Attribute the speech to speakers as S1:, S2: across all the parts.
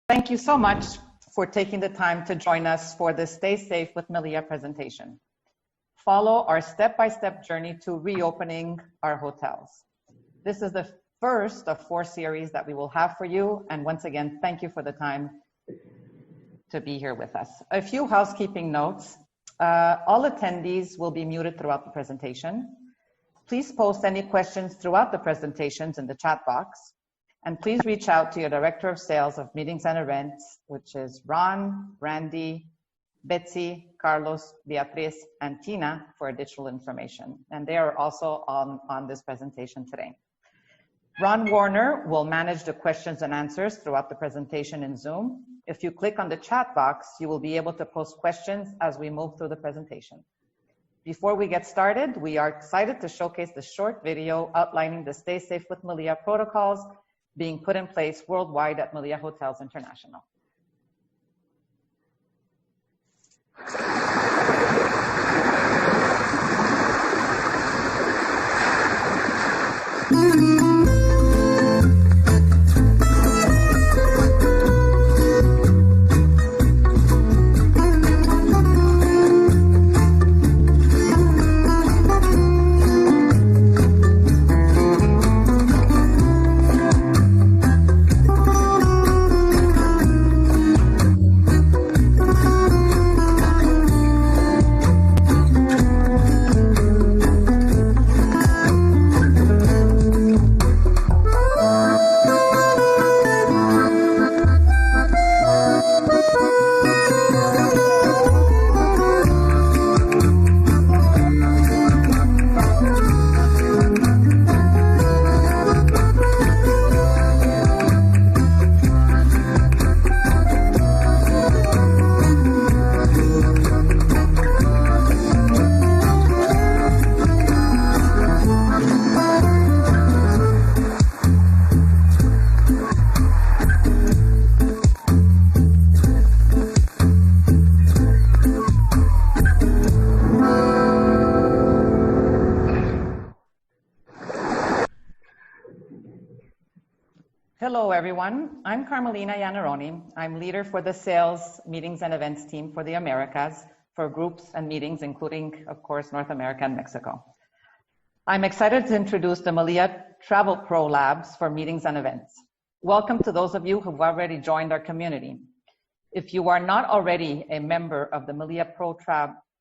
S1: Thank you so much for taking the time to join us for the Stay Safe with Melia presentation. Follow our step-by-step journey to reopening our hotels. This is the first of 4 series that we will have for you. And once again, thank you for the time to be here with us. A few housekeeping notes. All attendees will be muted throughout the presentation. Please post any questions throughout the presentations in the chat box. And please reach out to your Director of Sales of Meetings and Events, which is Ron, Randy, Betsy, Carlos, Beatriz, and Tina for additional information. And they are also on this presentation today. Ron Warner will manage the questions and answers throughout the presentation in Zoom. If you click on the chat box, you will be able to post questions as we move through the presentation. Before we get started, we are excited to showcase the short video outlining the Stay Safe with Melia protocols being put in place worldwide at Melia Hotels International. Hello, everyone. I'm Carmelina Iannarone. I'm leader for the Sales, Meetings, and Events team for the Americas for groups and meetings, including, of course, North America and Mexico. I'm excited to introduce the Melia Travel Pro Labs for meetings and events. Welcome to those of you who've already joined our community. If you are not already a member of the Melia Pro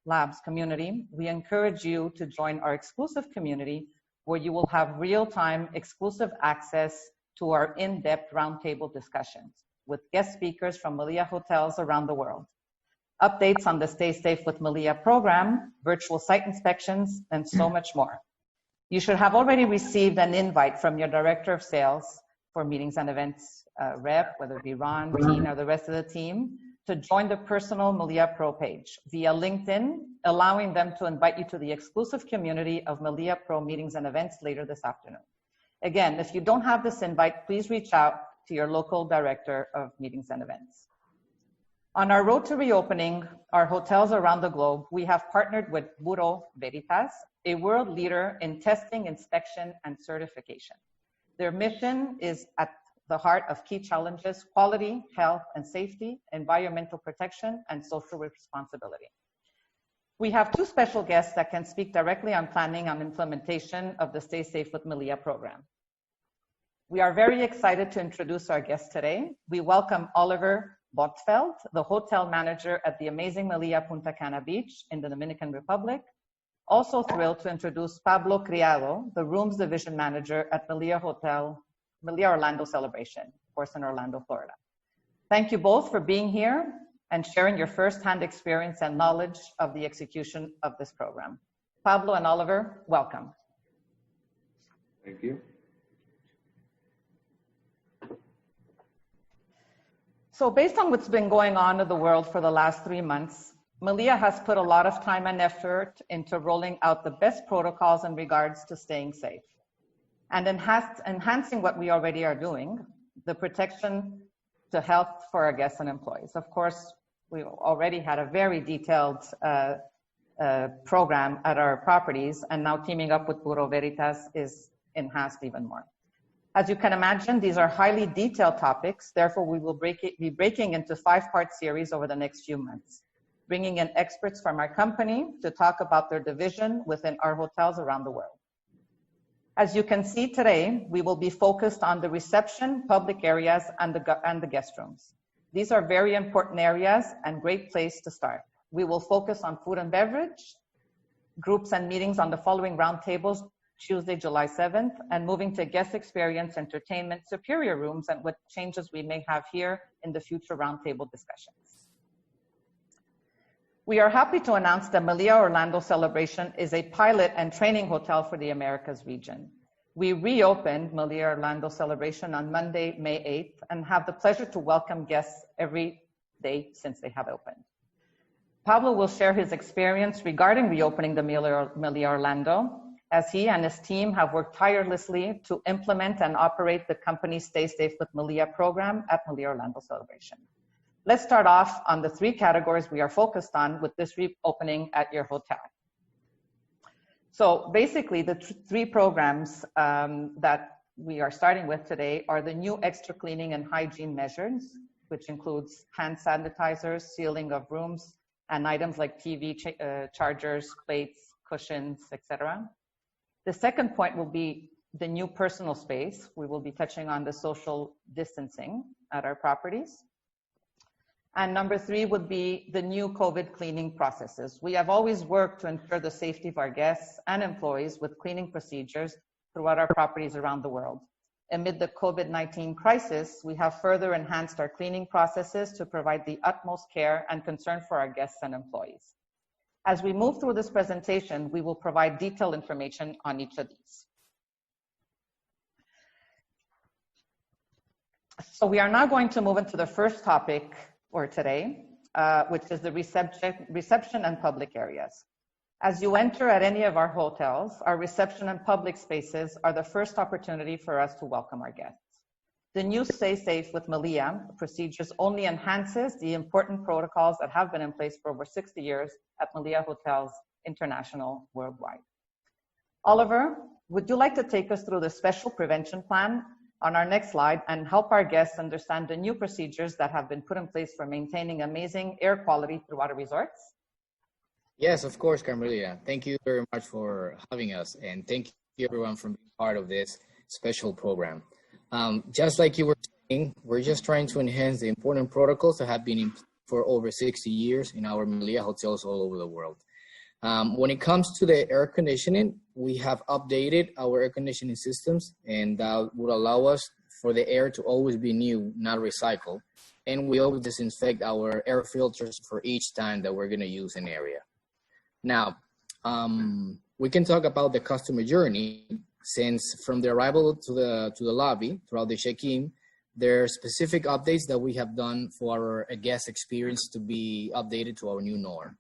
S1: Labs community, we encourage you to join our exclusive community where you will have real-time exclusive access to our in-depth roundtable discussions with guest speakers from Melia hotels around the world. Updates on the Stay Safe with Melia program, virtual site inspections, and so much more. You should have already received an invite from your Director of Sales for Meetings and Events rep, whether it be Ron, Tina, or the rest of the team, to join the personal Melia Pro page via LinkedIn, allowing them to invite you to the exclusive community of Melia Pro Meetings and Events later this afternoon. Again, if you don't have this invite, please reach out to your local Director of Meetings and Events. On our road to reopening our hotels around the globe, we have partnered with Bureau Veritas, a world leader in testing, inspection, and certification. Their mission is at the heart of key challenges: quality, health and safety, environmental protection, and social responsibility. We have 2 special guests that can speak directly on planning and implementation of the Stay Safe with Melia program. We are very excited to introduce our guest today. We welcome Oliver Botfeld, the hotel manager at the amazing Melia Punta Cana Beach in the Dominican Republic. Also thrilled to introduce Pablo Criado, the rooms division manager at Melia Orlando Celebration, of course, in Orlando, Florida. Thank you both for being here and sharing your firsthand experience and knowledge of the execution of this program. Pablo and Oliver, welcome.
S2: Thank you.
S1: So based on what's been going on in the world for the last 3 months, Melia has put a lot of time and effort into rolling out the best protocols in regards to staying safe and enhancing what we already are doing, the protection to health for our guests and employees. Of course, we already had a very detailed program at our properties, and now teaming up with Bureau Veritas is enhanced even more. As you can imagine, these are highly detailed topics. Therefore, we will be breaking into 5-part series over the next few months, bringing in experts from our company to talk about their division within our hotels around the world. As you can see today, we will be focused on the reception, public areas, and the guest rooms. These are very important areas and great place to start. We will focus on food and beverage, groups and meetings on the following roundtables, Tuesday, July 7th, and moving to guest experience, entertainment, superior rooms, and what changes we may have here in the future roundtable discussions. We are happy to announce that Melia Orlando Celebration is a pilot and training hotel for the Americas region. We reopened Melia Orlando Celebration on Monday, May 8th, and have the pleasure to welcome guests every day since they have opened. Pablo will share his experience regarding reopening the Melia Orlando, as he and his team have worked tirelessly to implement and operate the company's Stay Safe with Melia program at Melia Orlando Celebration. Let's start off on the 3 categories we are focused on with this reopening at your hotel. So basically, the 3 programs that we are starting with today are the new extra cleaning and hygiene measures, which includes hand sanitizers, sealing of rooms, and items like TV chargers, plates, cushions, etc. The second point will be the new personal space. We will be touching on the social distancing at our properties. And number 3 would be the new COVID cleaning processes. We have always worked to ensure the safety of our guests and employees with cleaning procedures throughout our properties around the world. Amid the COVID-19 crisis, we have further enhanced our cleaning processes to provide the utmost care and concern for our guests and employees. As we move through this presentation, we will provide detailed information on each of these. So we are now going to move into the first topic for today, which is the reception and public areas. As you enter at any of our hotels, our reception and public spaces are the first opportunity for us to welcome our guests. The new Stay Safe with Melia procedures only enhances the important protocols that have been in place for over 60 years at Melia Hotels International worldwide. Oliver, would you like to take us through the special prevention plan on our next slide and help our guests understand the new procedures that have been put in place for maintaining amazing air quality throughout our resorts?
S3: Yes, of course, Carmelia. Thank you very much for having us, and thank you everyone for being part of this special program. Just like you were saying, we're just trying to enhance the important protocols that have been in place for over 60 years in our Melia hotels all over the world. When it comes to the air conditioning, we have updated our air conditioning systems, and that would allow us for the air to always be new, not recycled. And we always disinfect our air filters for each time that we're going to use an area. Now, we can talk about the customer journey, since from the arrival to the lobby throughout the check-in, there are specific updates that we have done for our guest experience to be updated to our new norm.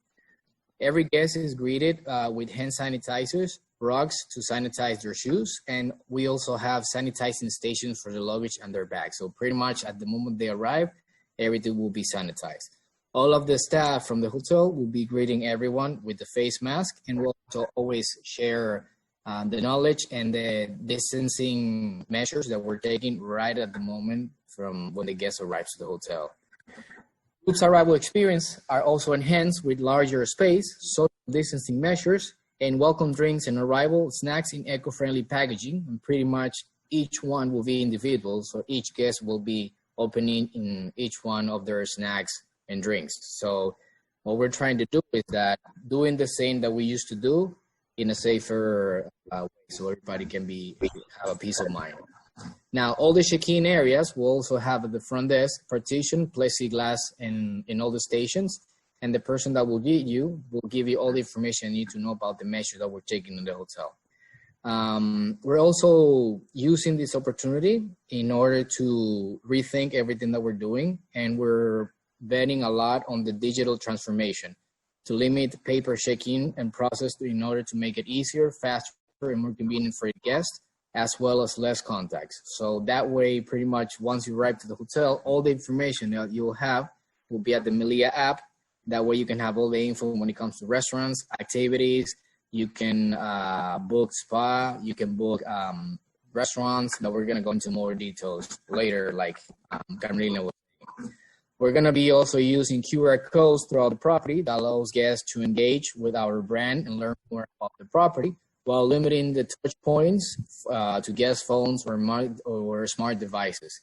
S3: Every guest is greeted with hand sanitizers, rugs to sanitize their shoes, and we also have sanitizing stations for their luggage and their bags. So pretty much at the moment they arrive, everything will be sanitized. All of the staff from the hotel will be greeting everyone with the face mask, and we'll also always share the knowledge and the distancing measures that we're taking right at the moment from when the guest arrives to the hotel. Group's arrival experience are also enhanced with larger space, social distancing measures, and welcome drinks and arrival snacks in eco-friendly packaging. And pretty much each one will be individual, so each guest will be opening in each one of their snacks and drinks. So what we're trying to do is that doing the same that we used to do in a safer way, so everybody can have a peace of mind. Now, all the check-in areas will also have at the front desk partition, plexiglass in all the stations, and the person that will greet you will give you all the information you need to know about the measures that we're taking in the hotel. We're also using this opportunity in order to rethink everything that we're doing, and we're betting a lot on the digital transformation to limit paper check-in and process in order to make it easier, faster, and more convenient for the guest, as well as less contacts. So that way, pretty much once you arrive to the hotel, all the information that you'll have will be at the Melia app. That way you can have all the info when it comes to restaurants, activities. You can book spa, you can book restaurants that we're going to go into more details later, like Carmelina was saying. We're going to be also using QR codes throughout the property that allows guests to engage with our brand and learn more about the property while limiting the touch points to guest phones or smart devices.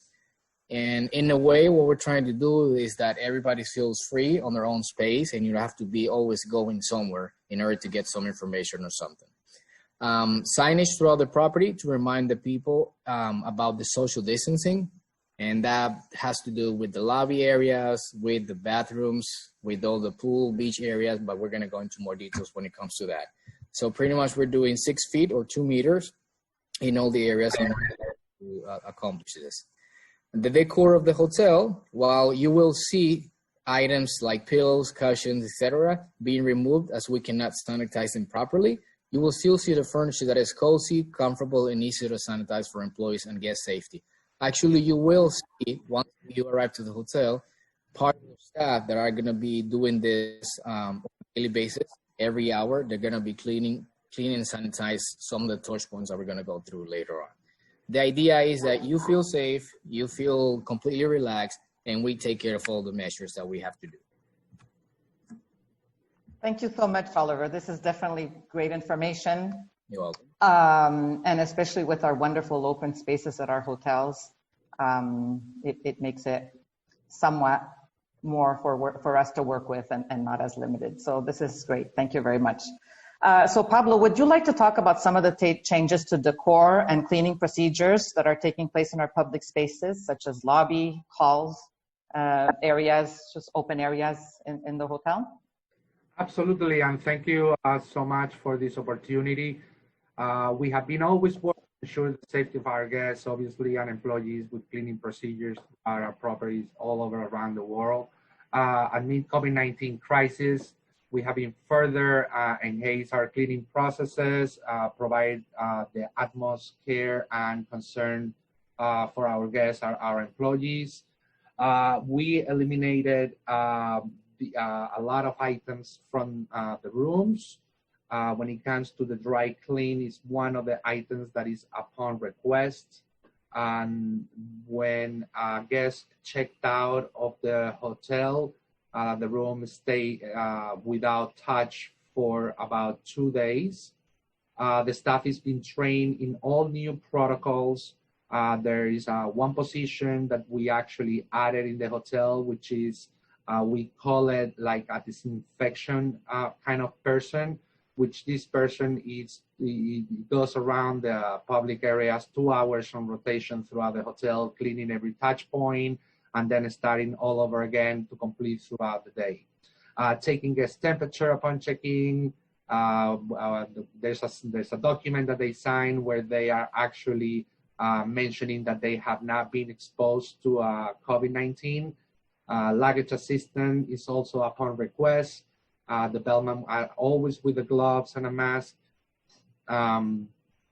S3: And in a way, what we're trying to do is that everybody feels free on their own space, and you don't have to be always going somewhere in order to get some information or something. Signage throughout the property to remind the people about the social distancing, and that has to do with the lobby areas, with the bathrooms, with all the pool, beach areas, but we're going to go into more details when it comes to that. So pretty much we're doing 6 feet or 2 meters in all the areas in order to accomplish this. The decor of the hotel, while you will see items like pillows, cushions, etc., being removed as we cannot sanitize them properly, you will still see the furniture that is cozy, comfortable, and easy to sanitize for employees and guest safety. Actually, you will see, once you arrive to the hotel, part of the staff that are going to be doing this on a daily basis, every hour, they're going to be cleaning and sanitize some of the touch points that we're going to go through later on. The idea is that you feel safe, you feel completely relaxed, and we take care of all the measures that we have to do.
S1: Thank you so much, Oliver. This is definitely great information.
S3: You're welcome.
S1: And especially with our wonderful open spaces at our hotels, it makes it somewhat more for us to work with and not as limited. So this is great. Thank you very much. So Pablo, would you like to talk about some of the changes to decor and cleaning procedures that are taking place in our public spaces, such as lobby, halls, areas, just open areas in the hotel?
S2: Absolutely, and thank you so much for this opportunity. We have been always working to ensure the safety of our guests, obviously, and employees with cleaning procedures at our properties all over around the world. Amid COVID-19 crisis, we have been further enhance our cleaning processes, provide the utmost care and concern for our guests, our employees. We eliminated a lot of items from the rooms. When it comes to the dry clean, it's one of the items that is upon request. And when guests checked out of the hotel, the room stayed without touch for about 2 days. The staff has been trained in all new protocols. There is one position that we actually added in the hotel, which is, we call it like a disinfection kind of person, which this person goes around the public areas 2 hours on rotation throughout the hotel, cleaning every touch point, and then starting all over again to complete throughout the day. Taking guest temperature upon check-in. There's a document that they sign where they are actually mentioning that they have not been exposed to COVID-19. Luggage assistant is also upon request. The bellman are always with the gloves and a mask.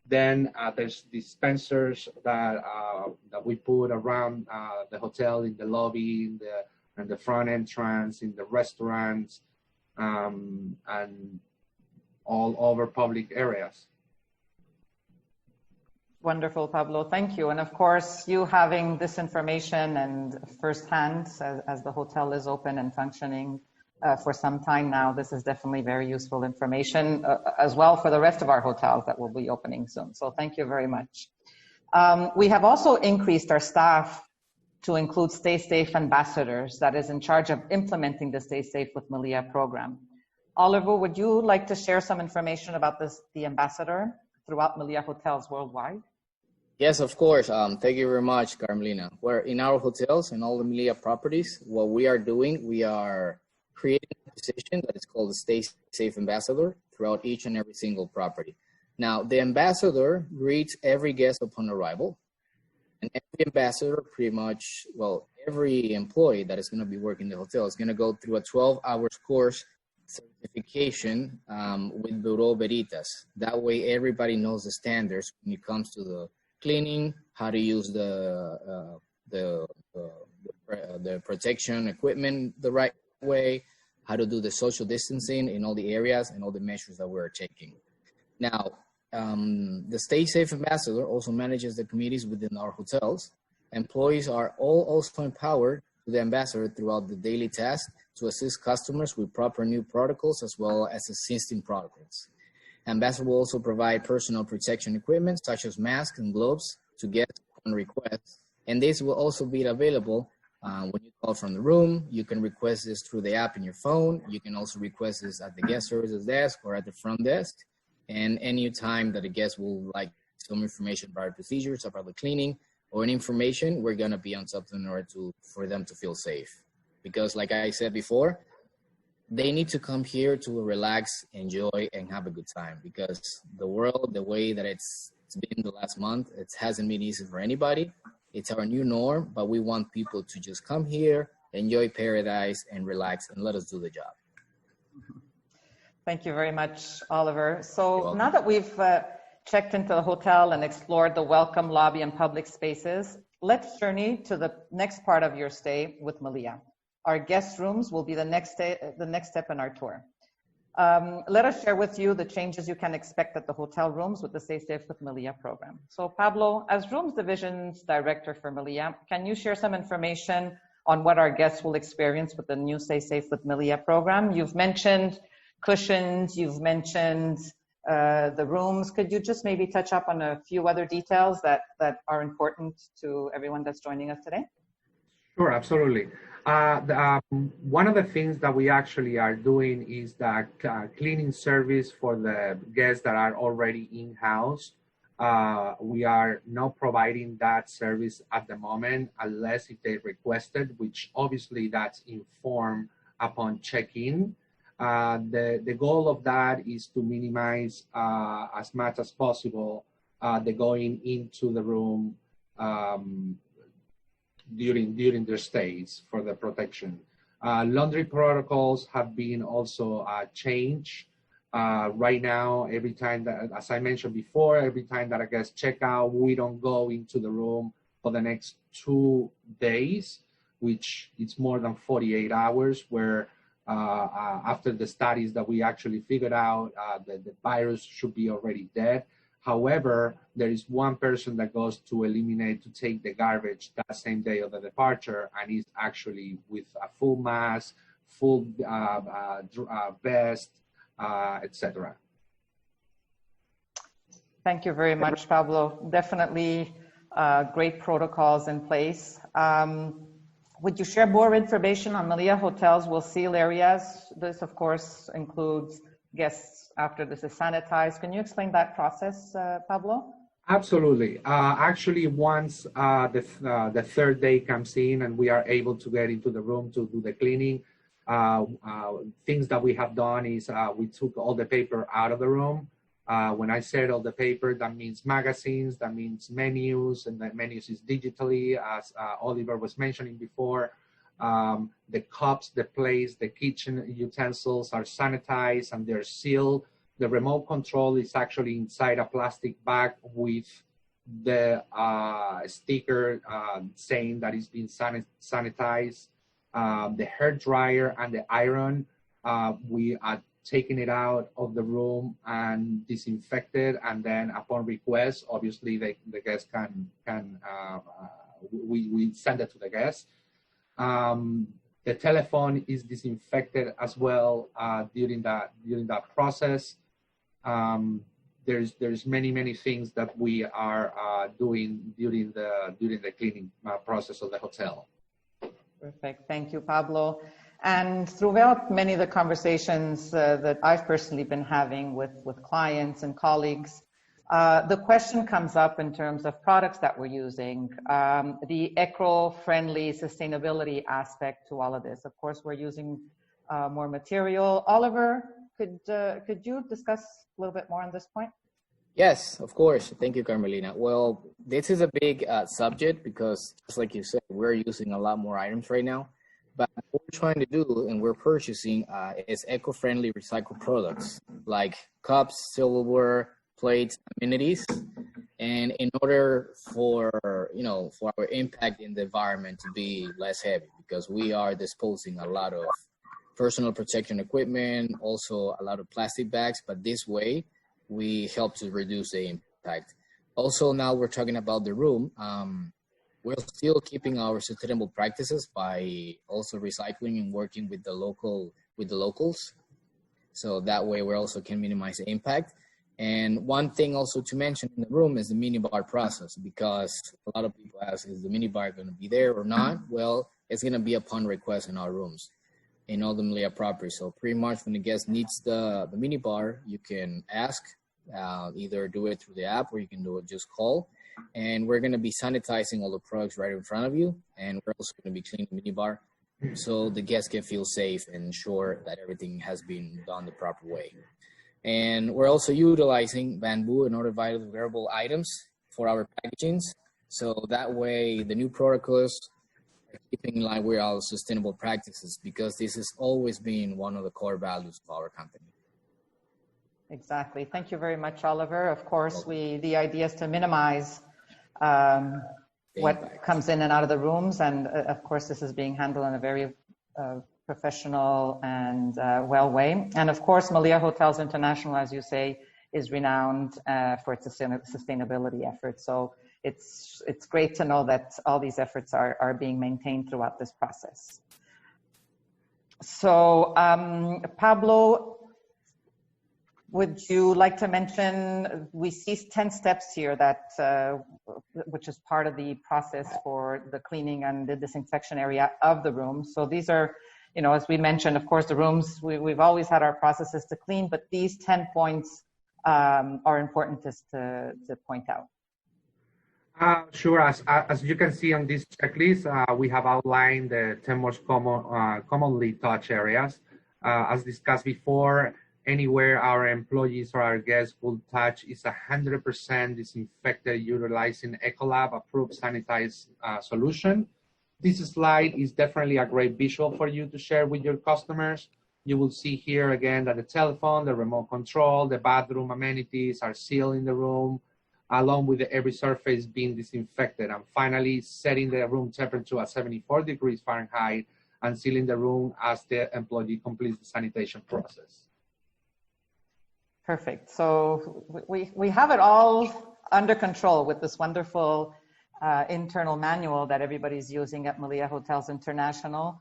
S2: Then there's dispensers that we put around the hotel, in the lobby, in the front entrance, in the restaurants, and all over public areas.
S1: Wonderful, Pablo. Thank you. And of course, you having this information and firsthand as the hotel is open and functioning for some time now, this is definitely very useful information as well for the rest of our hotels that will be opening soon. So thank you very much. We have also increased our staff to include Stay Safe ambassadors that is in charge of implementing the Stay Safe with Melia program. Oliver, would you like to share some information about the ambassador throughout Melia hotels worldwide?
S3: Yes, of course. Thank you very much, Carmelina. We're in our hotels and all the Melia properties. What we are doing, we are creating a position that is called the Stay Safe Ambassador throughout each and every single property. Now, the ambassador greets every guest upon arrival, and every ambassador pretty much, well, every employee that is going to be working in the hotel is going to go through a 12-hour course certification with Bureau Veritas. That way, everybody knows the standards when it comes to the cleaning, how to use the protection equipment the right way, how to do the social distancing in all the areas and all the measures that we're taking. Now, The Stay Safe Ambassador also manages the committees within our hotels. Employees are all also empowered to the ambassador throughout the daily tasks to assist customers with proper new protocols as well as existing protocols. Ambassador will also provide personal protection equipment such as masks and gloves to guests on request. And this will also be available when you call from the room. You can request this through the app in your phone. You can also request this at the guest services desk or at the front desk. And any time that a guest will like some information about our procedures, about the cleaning, or any information, we're gonna be on something in order for them to feel safe. Because like I said before, they need to come here to relax, enjoy, and have a good time. Because the world, the way that it's been the last month, it hasn't been easy for anybody. It's our new norm, but we want people to just come here, enjoy paradise, and relax, and let us do the job.
S1: Thank you very much, Oliver. So now that we've checked into the hotel and explored the welcome lobby and public spaces, let's journey to the next part of your stay with Melia. Our guest rooms will be the next step in our tour. Let us share with you the changes you can expect at the hotel rooms with the Stay Safe with Melia program. So Pablo, as Rooms Division's Director for Melia, can you share some information on what our guests will experience with the new Stay Safe with Melia program? You've mentioned cushions, you've mentioned the rooms. Could you just maybe touch up on a few other details that are important to everyone that's joining us today?
S2: Sure, absolutely. One of the things that we actually are doing is the cleaning service for the guests that are already in-house. We are not providing that service at the moment unless if they requested, which obviously that's informed upon check-in. The goal of that is to minimize as much as possible the going into the room during their stays for the protection. Laundry protocols have been also changed. Right now, every time that, as I mentioned before, every time that a guest check out, we don't go into the room for the next 2 days, which is more than 48 hours, where after the studies that we actually figured out, the virus should be already dead. However, there is one person that goes to eliminate, to take the garbage that same day of the departure, and is actually with a full mask, full vest, etc.
S1: Thank you very much, Pablo. Definitely great protocols in place. Would you share more information on Melia Hotels will seal areas? This, of course, includes guests after this is sanitized. Can you explain that process, Pablo?
S2: Absolutely. Actually, once the third day comes in and we are able to get into the room to do the cleaning, things that we have done is we took all the paper out of the room. When I said all the paper, that means magazines, that means menus, and the menus is digitally, as Oliver was mentioning before. The cups, the plates, the kitchen utensils are sanitized and they're sealed. The remote control is actually inside a plastic bag with the sticker saying that it's been sanitized. The hair dryer and the iron, we are taking it out of the room and disinfected, and then upon request, obviously the guest we send it to the guest. The telephone is disinfected as well during that process. There's many things that we are doing during the cleaning process of the hotel.
S1: Perfect. Thank you, Pablo. And throughout many of the conversations that I've personally been having with clients and colleagues, the question comes up in terms of products that we're using, the eco-friendly sustainability aspect to all of this. Of course, we're using more material. Oliver, could you discuss a little bit more on this point?
S3: Yes, of course. Thank you, Carmelina. Well, this is a big subject because, just like you said, we're using a lot more items right now. But what we're trying to do and we're purchasing is eco-friendly recycled products like cups, silverware, plates, amenities. And in order for our impact in the environment to be less heavy, because we are disposing a lot of personal protection equipment, also a lot of plastic bags, but this way we help to reduce the impact. Also, now we're talking about the room. We're still keeping our sustainable practices by also recycling and working with the locals. So that way we also can minimize the impact. And one thing also to mention in the room is the minibar process, because a lot of people ask, is the minibar going to be there or not? Well, it's going to be upon request in our rooms, in all the Melia properties. So pretty much when the guest needs the minibar, you can ask, either do it through the app or you can do it just call. And we're going to be sanitizing all the products right in front of you. And we're also going to be cleaning the minibar so the guests can feel safe and ensure that everything has been done the proper way. And we're also utilizing bamboo and other biodegradable items for our packagings. So that way the new protocols are keeping in line with our sustainable practices, because this has always been one of the core values of our company.
S1: Exactly. Thank you very much, Oliver. Of course, the idea is to minimize what comes in and out of the rooms. And of course, this is being handled in a very professional and well way. And of course, Melia Hotels International, as you say, is renowned for its sustainability efforts. So it's great to know that all these efforts are being maintained throughout this process. So Pablo, would you like to mention, we see 10 steps here that, which is part of the process for the cleaning and the disinfection area of the room. So these are, you know, as we mentioned, of course, the rooms, we've always had our processes to clean, but these 10 points are important to point out.
S2: Sure. As you can see on this checklist, we have outlined the 10 most commonly touched areas. As discussed before, anywhere our employees or our guests will touch is 100% disinfected utilizing Ecolab approved sanitized solution. This slide is definitely a great visual for you to share with your customers. You will see here again that the telephone, the remote control, the bathroom amenities are sealed in the room, along with every surface being disinfected. And finally, setting the room temperature at 74 degrees Fahrenheit and sealing the room as the employee completes the sanitation process.
S1: Perfect. So we have it all under control with this wonderful internal manual that everybody's using at Melia Hotels International.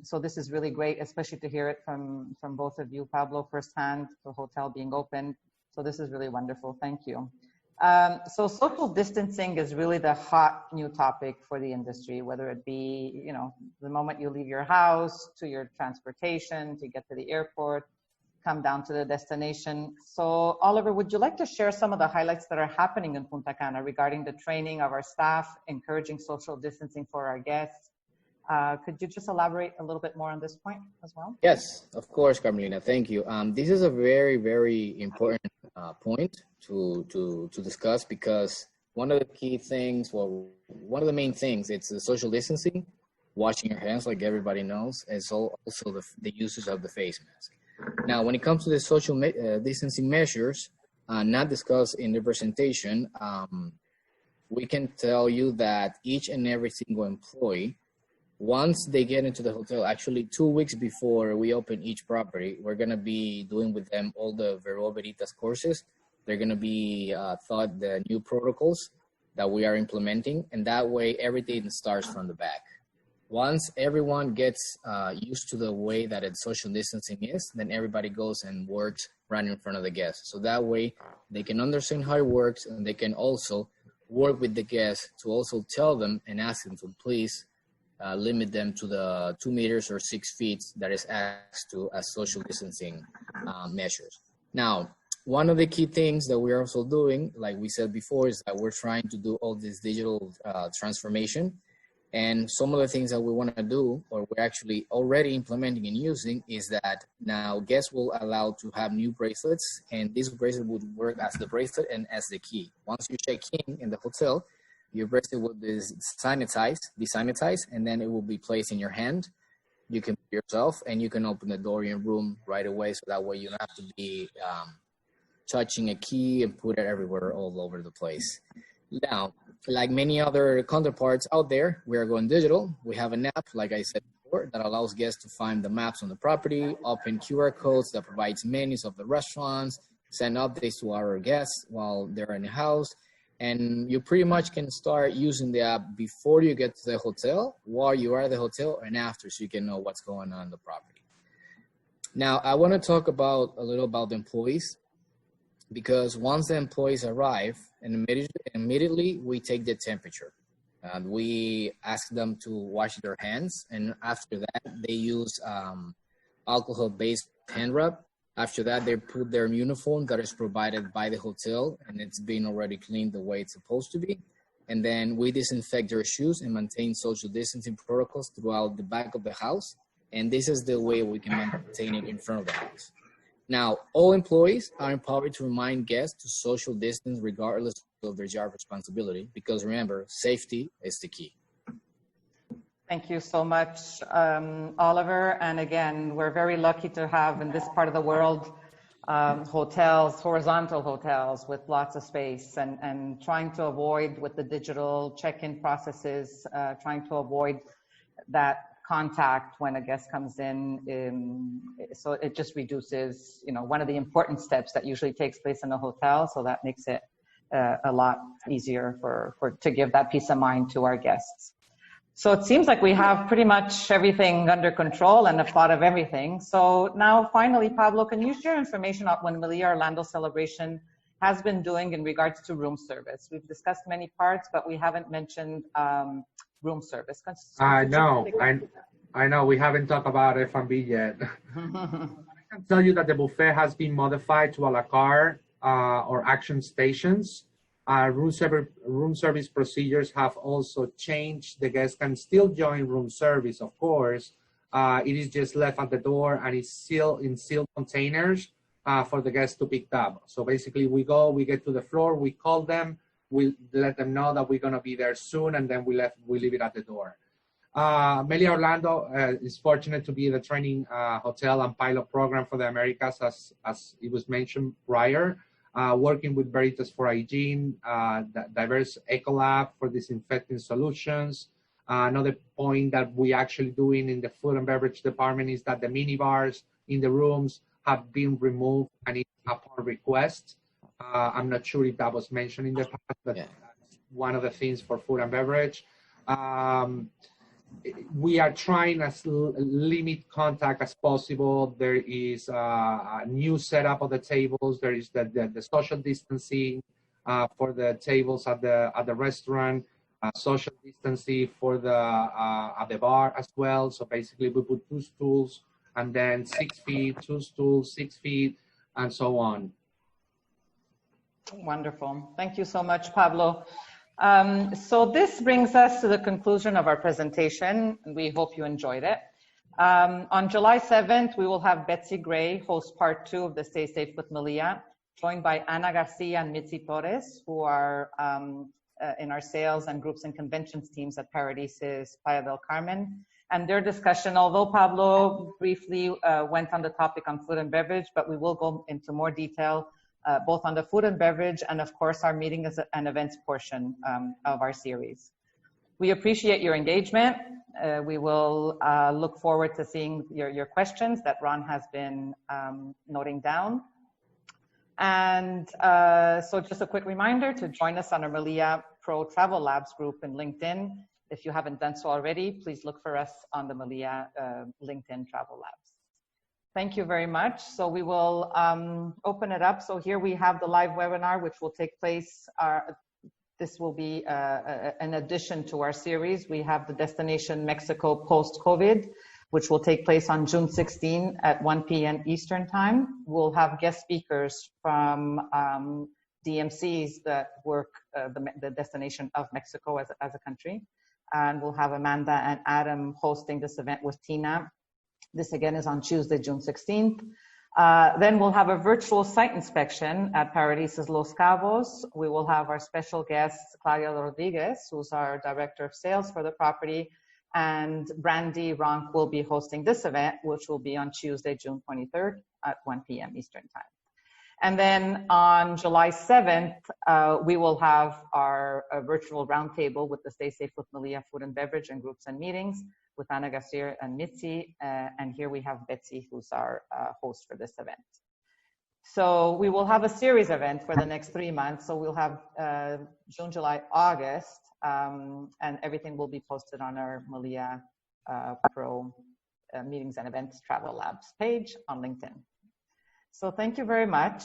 S1: So this is really great, especially to hear it from both of you, Pablo, firsthand, the hotel being open. So this is really wonderful. Thank you. So social distancing is really the hot new topic for the industry, whether it be, you know, the moment you leave your house to your transportation, to get to the airport, come down to the destination. So Oliver, would you like to share some of the highlights that are happening in Punta Cana regarding the training of our staff, encouraging social distancing for our guests? Could you just elaborate a little bit more on this point as well?
S3: Yes, of course, Carmelina. Thank you. This is a very, very important point to discuss, because one of the key things, well, one of the main things, it's the social distancing, washing your hands like everybody knows, and so also the usage of the face mask. Now, when it comes to the social distancing measures, not discussed in the presentation, we can tell you that each and every single employee, once they get into the hotel, actually 2 weeks before we open each property, we're going to be doing with them all the Vero Veritas courses. They're going to be taught the new protocols that we are implementing, and that way everything starts from the back. Once everyone gets used to the way that it's social distancing is, then everybody goes and works right in front of the guests. So that way they can understand how it works, and they can also work with the guests to also tell them and ask them to please limit them to the 2 meters or 6 feet that is asked to as social distancing measures. Now, one of the key things that we're also doing, like we said before, is that we're trying to do all this digital transformation. And some of the things that we want to do, or we're actually already implementing and using, is that now guests will allow to have new bracelets, and this bracelet would work as the bracelet and as the key. Once you check in the hotel, your bracelet will be desanitized, and then it will be placed in your hand. You can put yourself, and you can open the door in your room right away, so that way you don't have to be touching a key and put it everywhere all over the place. Now, like many other counterparts out there, we are going digital. We have an app, like I said before, that allows guests to find the maps on the property, open QR codes that provides menus of the restaurants, send updates to our guests while they're in the house. And you pretty much can start using the app before you get to the hotel, while you are at the hotel, and after, so you can know what's going on in the property. Now, I want to talk a little about the employees, because once the employees arrive, and immediately we take the temperature. We ask them to wash their hands, and after that, they use alcohol-based hand rub. After that, they put their uniform that is provided by the hotel, and it's been already cleaned the way it's supposed to be. And then we disinfect their shoes and maintain social distancing protocols throughout the back of the house. And this is the way we can maintain it in front of the house. Now, all employees are empowered to remind guests to social distance regardless of their job responsibility, because remember, safety is the key.
S1: Thank you so much, Oliver. And again, we're very lucky to have in this part of the world hotels, horizontal hotels with lots of space, and trying to avoid with the digital check-in processes, trying to avoid that contact when a guest comes in. So it just reduces, one of the important steps that usually takes place in a hotel. So that makes it a lot easier to give that peace of mind to our guests. So it seems like we have pretty much everything under control and have thought of everything. So now finally, Pablo, can you share information on what Melia Orlando Celebration has been doing in regards to room service? We've discussed many parts, but we haven't mentioned room service.
S2: I know we haven't talked about F&B yet. I can tell you that the buffet has been modified to a la carte or action stations. Room service procedures have also changed. The guests can still join room service, of course. It is just left at the door, and it's sealed in sealed containers for the guests to pick up. So basically, we get to the floor, we call them, we let them know that we're going to be there soon, and then we leave it at the door. Melia Orlando is fortunate to be the training hotel and pilot program for the Americas, as it was mentioned prior. Working with Veritas for hygiene, diverse Ecolab for disinfecting solutions. Another point that we actually doing in the food and beverage department is that the mini bars in the rooms have been removed, and it's upon request. I'm not sure if that was mentioned in the past, but yeah, that's one of the things for food and beverage. We are trying as limit contact as possible. There is a new setup of the tables. There is the social distancing for the tables at the restaurant, social distancing for at the bar as well. So basically, we put 2 stools and then 6 feet, 2 stools, 6 feet, and so on.
S1: Wonderful. Thank you so much, Pablo. So this brings us to the conclusion of our presentation, and we hope you enjoyed it. On July 7th, we will have Betsy Gray host part 2 of the Stay Safe with Melia, joined by Ana Garcia and Mitzi Torres, who are in our sales and groups and conventions teams at Paradises Playa del Carmen. And their discussion, although Pablo briefly went on the topic on food and beverage, but we will go into more detail both on the food and beverage and, of course, our meetings and events portion of our series. We appreciate your engagement. We will look forward to seeing your questions that Ron has been noting down. And so just a quick reminder to join us on our Melia Pro Travel Labs group in LinkedIn. If you haven't done so already, please look for us on the Melia LinkedIn Travel Labs. Thank you very much. So we will open it up. So here we have the live webinar, which will take place. This will be an addition to our series. We have the Destination Mexico Post-COVID, which will take place on June 16 at 1 p.m. Eastern Time. We'll have guest speakers from DMCs that work the destination of Mexico as a country. And we'll have Amanda and Adam hosting this event with Tina. This again is on Tuesday, June 16th. Then we'll have a virtual site inspection at Paradises Los Cabos. We will have our special guest, Claudia Rodriguez, who's our Director of Sales for the property, and Brandy Ronk will be hosting this event, which will be on Tuesday, June 23rd at 1 p.m. Eastern Time. And then on July 7th, we will have our virtual roundtable with the Stay Safe with Melia Food and Beverage and Groups and Meetings with Ana Garcia and Mitzi. And here we have Betsy, who's our host for this event. So we will have a series event for the next 3 months. So we'll have June, July, August, and everything will be posted on our Melia Pro Meetings and Events Travel Labs page on LinkedIn. So thank you very much.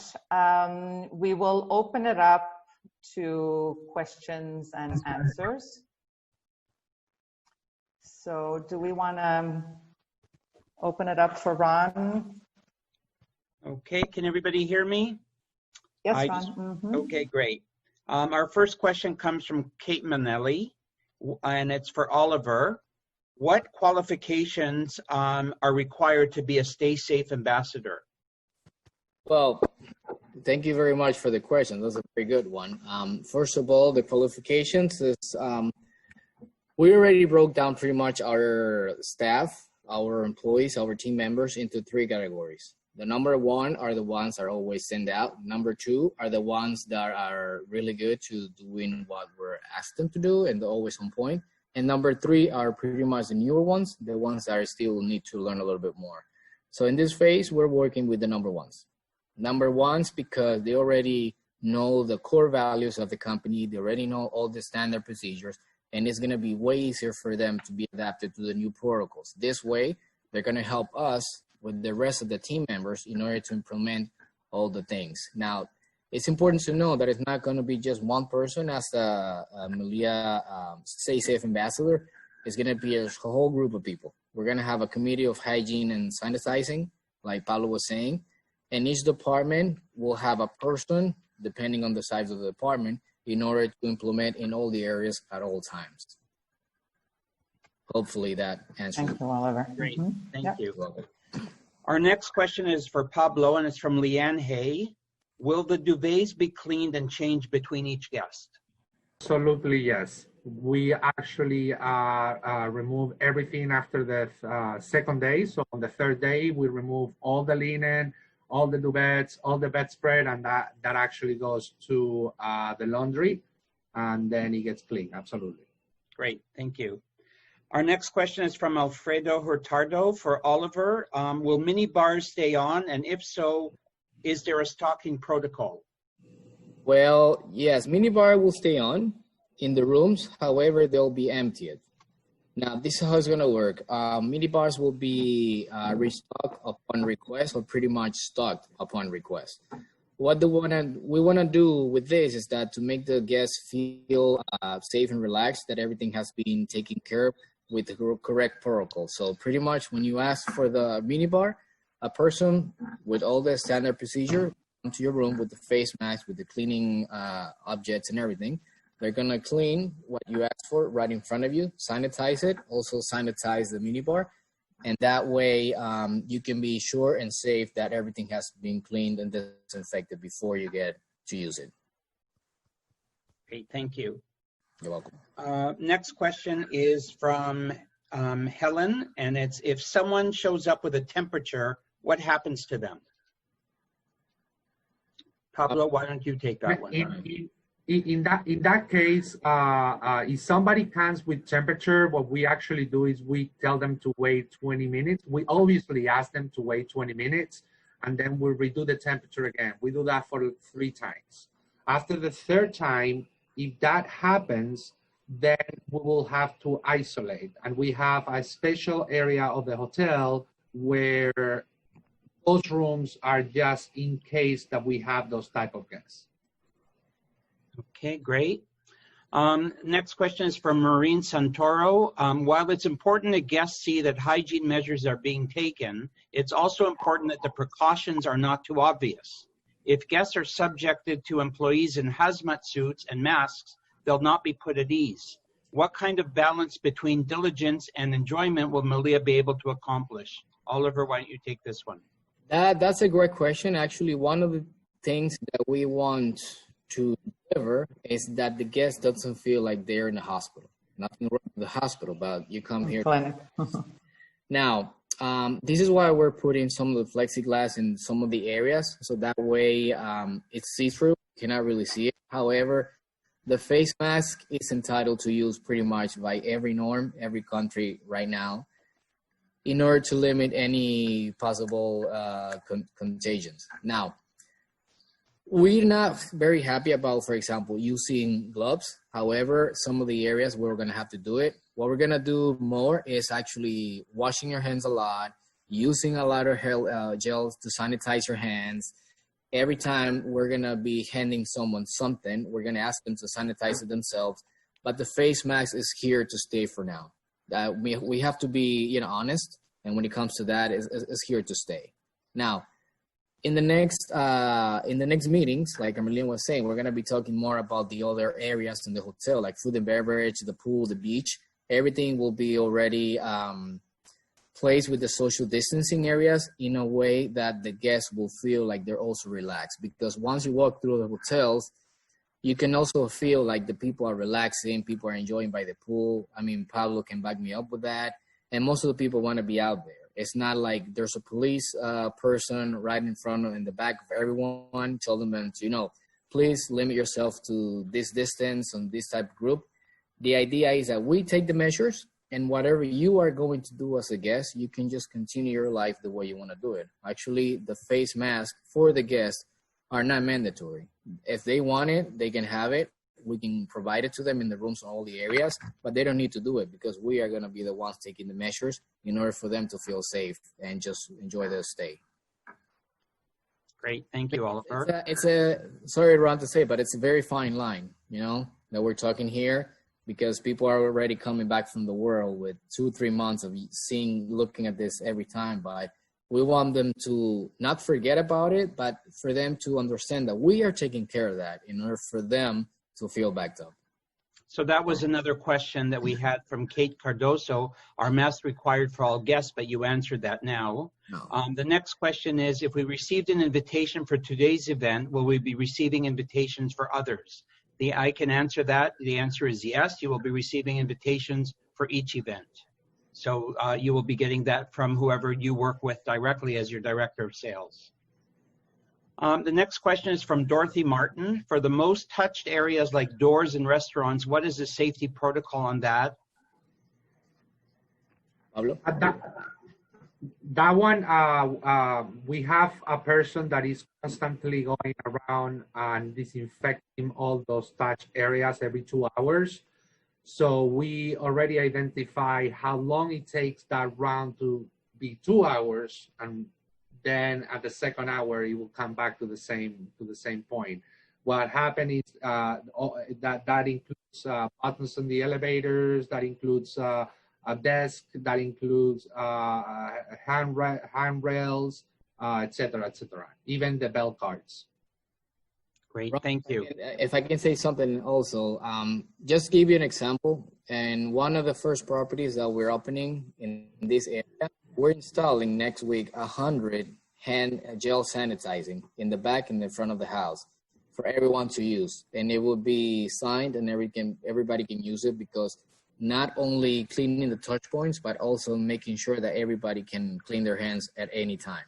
S1: We will open it up to questions and answers. So do we want to open it up for Ron?
S4: Okay, can everybody hear me?
S1: Yes, Ron.
S4: Okay, great. Our first question comes from Kate Manelli, and it's for Oliver. What qualifications are required to be a Stay Safe ambassador?
S3: Well, thank you very much for the question. That's a very good one. First of all, the qualifications is, we already broke down pretty much our staff, our employees, our team members into 3 categories. The number 1 are the ones that are always sent out. Number 2 are the ones that are really good to doing what we're asked them to do and they're always on point. And number 3 are pretty much the newer ones, the ones that still need to learn a little bit more. So in this phase, we're working with the number 1s. Number 1s because they already know the core values of the company. They already know all the standard procedures, and it's going to be way easier for them to be adapted to the new protocols. This way, they're going to help us with the rest of the team members in order to implement all the things. Now, it's important to know that it's not going to be just one person as a Melia Stay Safe ambassador. It's going to be a whole group of people. We're going to have a committee of hygiene and sanitizing, like Paulo was saying, and each department will have a person, depending on the size of the department, in order to implement in all the areas at all times. Hopefully that answers.
S1: Thank you, Oliver.
S4: Great, thank you.
S3: You're welcome.
S4: Our next question is for Pablo, and it's from Leanne Hay. Will the duvets be cleaned and changed between each guest?
S2: Absolutely, yes. We actually remove everything after the 2nd day. So on the 3rd day, we remove all the linen, all the duvets, all the bedspread, and that actually goes to the laundry, and then it gets clean. Absolutely.
S4: Great, thank you. Our next question is from Alfredo Hurtado for Oliver. Will mini bars stay on? And if so, is there a stocking protocol?
S3: Well, yes, minibar will stay on in the rooms. However, they'll be emptied. Now, this is how it's going to work. Minibars will be restocked upon request, or pretty much stocked upon request. What we want to do with this is that to make the guests feel safe and relaxed, that everything has been taken care of with the correct protocol. So pretty much when you ask for the minibar, a person with all the standard procedure come to your room with the face mask, with the cleaning objects and everything. They're going to clean what you asked for right in front of you, sanitize it, also sanitize the minibar. And that way you can be sure and safe that everything has been cleaned and disinfected before you get to use it.
S4: Great, thank you.
S3: You're welcome.
S4: Next question is from Helen, and it's, if someone shows up with a temperature, what happens to them? Pablo, why don't you take that one?
S2: In that case, if somebody comes with temperature, what we actually do is we tell them to wait 20 minutes. We obviously ask them to wait 20 minutes, and then we'll redo the temperature again. We do that for 3 times. After the 3rd time, if that happens, then we will have to isolate. And we have a special area of the hotel where those rooms are just in case that we have those type of guests.
S4: Okay, great. Next question is from Maureen Santoro. While it's important that guests see that hygiene measures are being taken, it's also important that the precautions are not too obvious. If guests are subjected to employees in hazmat suits and masks, they'll not be put at ease. What kind of balance between diligence and enjoyment will Melia be able to accomplish? Oliver, why don't you take this one?
S3: That's a great question. Actually, one of the things that we want to deliver is that the guest doesn't feel like they're in the hospital. Nothing wrong with the hospital, but you come here. Now, this is why we're putting some of the plexiglass in some of the areas, so that way it's see-through. You cannot really see it. However, the face mask is entitled to use pretty much by every norm, every country right now, in order to limit any possible contagions. Now, We're not very happy about, for example, using gloves. However, some of the areas where we're going to have to do it, what we're going to do more is actually washing your hands a lot, using a lot of gels to sanitize your hands. Every time we're going to be handing someone something, we're going to ask them to sanitize it themselves. But the face mask is here to stay for now. We have to be, honest. And when it comes to that, it's here to stay. Now, in the next meetings, like Amelia was saying, we're going to be talking more about the other areas in the hotel, like food and beverage, the pool, the beach. Everything will be already placed with the social distancing areas in a way that the guests will feel like they're also relaxed. Because once you walk through the hotels, you can also feel like the people are relaxing, people are enjoying by the pool. I mean, Pablo can back me up with that. And most of the people want to be out there. It's not like there's a police person right in the back of everyone telling them to, please limit yourself to this distance on this type of group. The idea is that we take the measures, and whatever you are going to do as a guest, you can just continue your life the way you want to do it. Actually, the face mask for the guests are not mandatory. If they want it, they can have it. We can provide it to them in the rooms in all the areas, but they don't need to do it because we are going to be the ones taking the measures in order for them to feel safe and just enjoy their stay.
S4: Great. Thank you, Oliver.
S3: Sorry, Ron, to say, but it's a very fine line, that we're talking here because people are already coming back from the world with 2-3 months of looking at this every time. But we want them to not forget about it, but for them to understand that we are taking care of that in order for them to feel backed up.
S4: So that was another question that we had from Kate Cardoso. Are masks required for all guests? But you answered that now.
S3: No.
S4: The next question is, if we received an invitation for today's event, will we be receiving invitations for others? I can answer that. The answer is yes. You will be receiving invitations for each event. So you will be getting that from whoever you work with directly as your director of sales. The next question is from Dorothy Martin. For the most touched areas like doors and restaurants, what is the safety protocol on that?
S3: Pablo?
S2: That one, we have a person that is constantly going around and disinfecting all those touched areas every 2 hours. So we already identify how long it takes that round to be 2 hours, and then at the second hour it will come back to the same point. What happened is that includes buttons on the elevators, that includes a desk, that includes handrails, etc., even the bell cards.
S4: Great, thank you.
S3: If I can say something also, just give you an example. And one of the first properties that we're opening in this area, we're installing next week 100 hand gel sanitizing in the back and the front of the house for everyone to use. And it will be signed and everybody can use it, because not only cleaning the touch points, but also making sure that everybody can clean their hands at any time.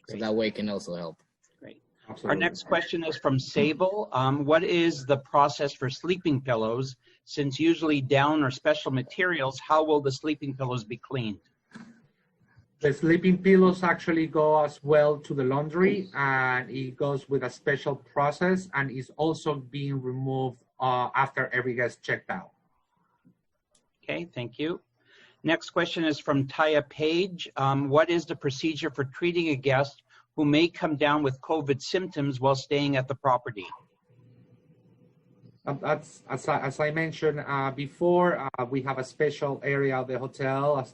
S3: Great. So that way it can also help.
S4: Great. Absolutely. Our next question is from Sable. What is the process for sleeping pillows? Since usually down or special materials, how will the sleeping pillows be cleaned?
S2: The sleeping pillows actually go as well to the laundry, and it goes with a special process, and is also being removed after every guest checked out.
S4: Okay, thank you. Next question is from Taya Page. What is the procedure for treating a guest who may come down with COVID symptoms while staying at the property?
S2: As I mentioned before, we have a special area of the hotel, a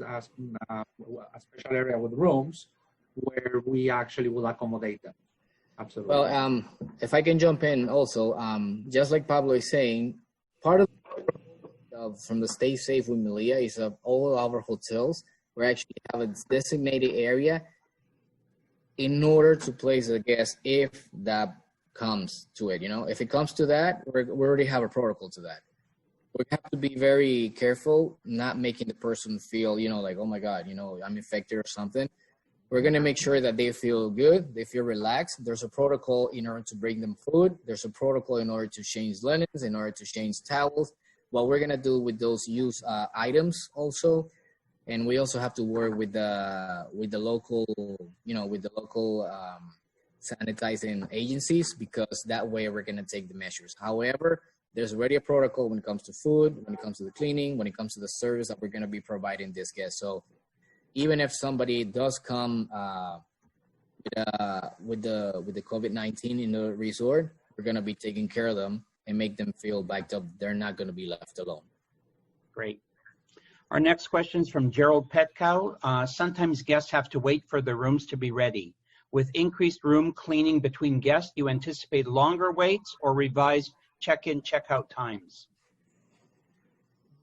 S2: special area with rooms where we actually will accommodate them. Absolutely.
S3: Well, if I can jump in also, just like Pablo is saying, part of from the Stay Safe with Melia is all our hotels, we actually have a designated area in order to place a guest if that comes to it. If it comes to that, we already have a protocol to that. We have to be very careful, not making the person feel, like, oh my God, I'm infected or something. We're going to make sure that they feel good, they feel relaxed. There's a protocol in order to bring them food. There's a protocol in order to change linens, in order to change towels. What we're going to do with those used items also. And we also have to work with the local, sanitizing agencies, because that way we're going to take the measures. However, there's already a protocol when it comes to food, when it comes to the cleaning, when it comes to the service that we're going to be providing this guest. So even if somebody does come with the COVID-19 in the resort, we're going to be taking care of them and make them feel backed up. They're not going to be left alone.
S4: Great. Our next question is from Gerald Petkow. Sometimes guests have to wait for the rooms to be ready. With increased room cleaning between guests, do you anticipate longer waits or revise check-in, check-out times?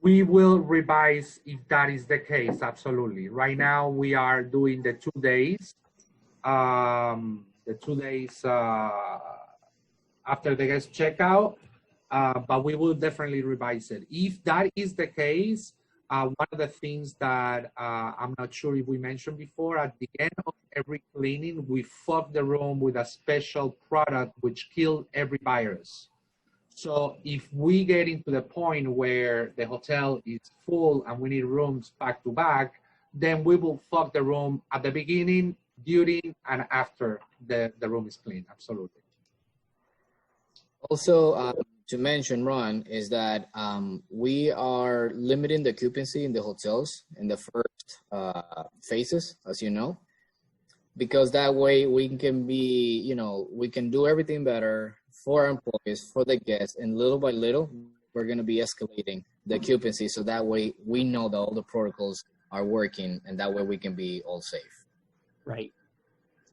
S2: We will revise if that is the case, absolutely. Right now, we are doing the 2 days. The 2 days after the guest checkout, but we will definitely revise it. If that is the case, one of the things that I'm not sure if we mentioned before, at the end of every cleaning, we fog the room with a special product which kills every virus. So if we get into the point where the hotel is full and we need rooms back to back, then we will fog the room at the beginning, during, and after the room is clean, absolutely.
S3: Also, to mention, Ron, is that we are limiting the occupancy in the hotels in the first phases, as you know, because that way we can be, we can do everything better for our employees, for the guests, and little by little, we're going to be escalating the occupancy. So that way we know that all the protocols are working, and that way we can be all safe.
S4: Right.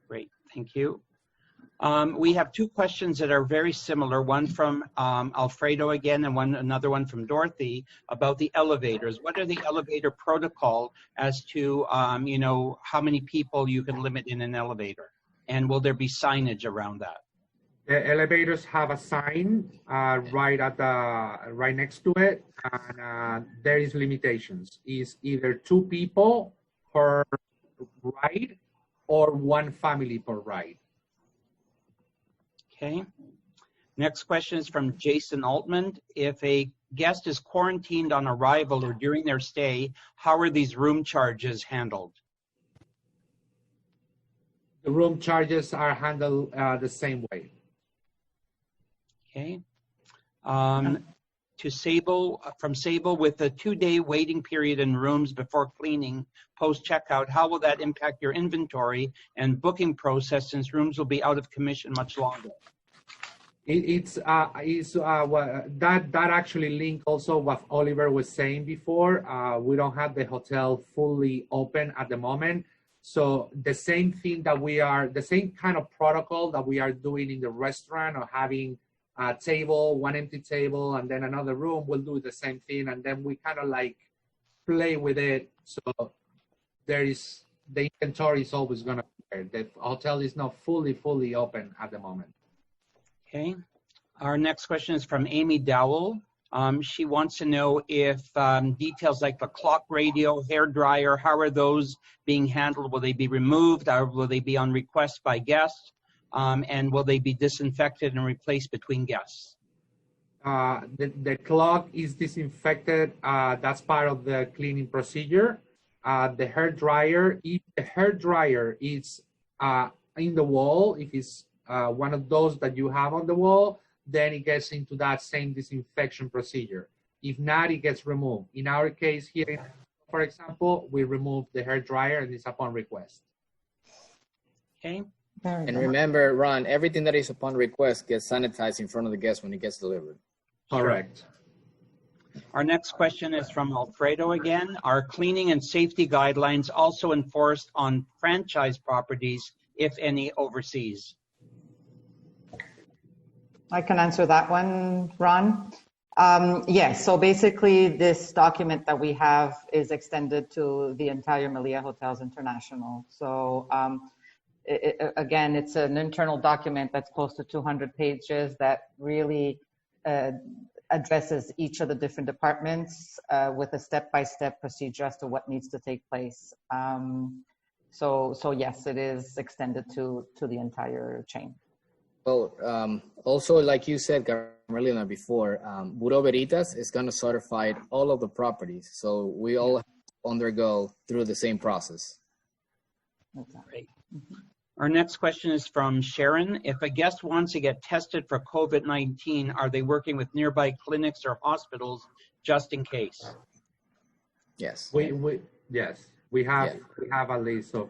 S4: Great. Thank you. We have two questions that are very similar, one from Alfredo again, and another one from Dorothy about the elevators. What are the elevator protocol as to, how many people you can limit in an elevator? And will there be signage around that?
S2: The elevators have a sign right next to it, and there is limitations. It's either 2 people per ride or 1 family per ride.
S4: Okay. Next question is from Jason Altman. If a guest is quarantined on arrival or during their stay, how are these room charges handled?
S2: The room charges are handled the same way.
S4: Okay. From Sable, with a 2-day waiting period in rooms before cleaning post-checkout, how will that impact your inventory and booking process, since rooms will be out of commission much longer?
S2: That actually link also what Oliver was saying before. We don't have the hotel fully open at the moment. So the same thing the same kind of protocol that we are doing in the restaurant, or having a table, 1 empty table, and then another room, we'll do the same thing. And then we kind of like play with it. So the inventory is always going to be there. The hotel is not fully open at the moment.
S4: Okay. Our next question is from Amy Dowell. She wants to know if details like the clock radio, hair dryer, how are those being handled? Will they be removed, or will they be on request by guests? And will they be disinfected and replaced between guests?
S2: The clock is disinfected. That's part of the cleaning procedure. The hair dryer, if the hair dryer is in the wall, if it's one of those that you have on the wall, then it gets into that same disinfection procedure. If not, it gets removed. In our case here, for example, we remove the hair dryer, and it's upon request.
S4: Okay.
S3: And remember, Ron, everything that is upon request gets sanitized in front of the guest when it gets delivered.
S2: Correct.
S4: Our next question is from Alfredo again. Are cleaning and safety guidelines also enforced on franchise properties, if any, overseas?
S1: I can answer that one, Ron. Yes, so basically this document that we have is extended to the entire Melia Hotels International. So again, it's an internal document that's close to 200 pages that really addresses each of the different departments with a step-by-step procedure as to what needs to take place. So yes, it is extended to the entire chain.
S3: Well, also, like you said, Carmelina, before, Bureau Veritas is going to certify all of the properties. So we all have to undergo through the same process.
S4: Great. Our next question is from Sharon. If a guest wants to get tested for COVID-19, are they working with nearby clinics or hospitals just in case?
S3: Yes.
S2: Yes, we have a list of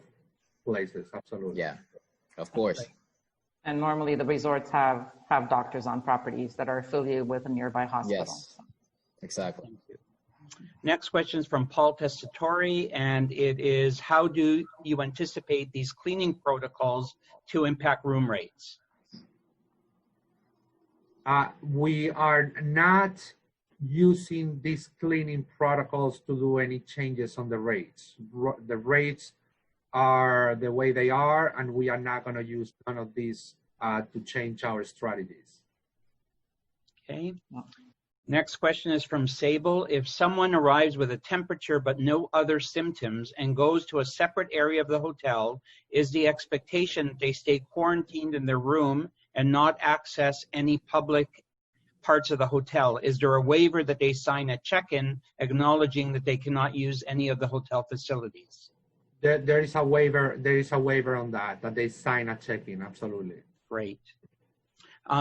S2: places, absolutely.
S3: Yeah, of course.
S1: And normally the resorts have doctors on properties that are affiliated with a nearby hospital.
S3: Yes, exactly.
S4: Next question is from Paul Testatori, and it is, how do you anticipate these cleaning protocols to impact room rates?
S2: We are not using these cleaning protocols to do any changes on the rates. The rates are the way they are, and we are not going to use none of these to change our strategies.
S4: Okay. Next question is from Sable. If someone arrives with a temperature but no other symptoms and goes to a separate area of the hotel, is the expectation that they stay quarantined in their room and not access any public parts of the hotel? Is there a waiver that they sign at check-in acknowledging that they cannot use any of the hotel facilities?
S2: There is a waiver. There is a waiver on that they sign at check-in. Absolutely.
S4: Great.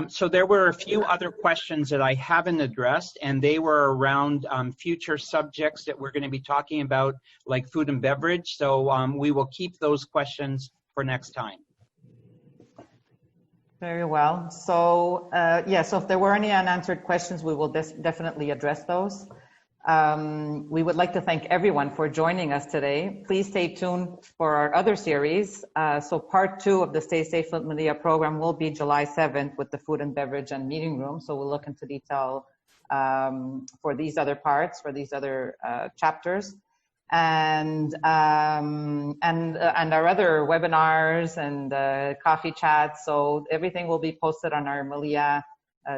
S4: So there were a few other questions that I haven't addressed, and they were around future subjects that we're going to be talking about, like food and beverage. So we will keep those questions for next time.
S1: Very well. So so if there were any unanswered questions, we will definitely address those. We would like to thank everyone for joining us today. Please stay tuned for our other series. So part 2 of the Stay Safe with Melia program will be July 7th with the food and beverage and meeting room. So we'll look into detail for these other parts, for these other chapters. And our other webinars and coffee chats. So everything will be posted on our Melia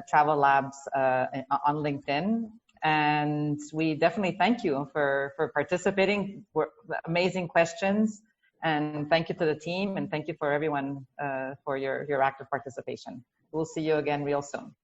S1: Travel Labs on LinkedIn. And we definitely thank you for participating. Amazing questions. And thank you to the team, and thank you for everyone for your active participation. We'll see you again real soon.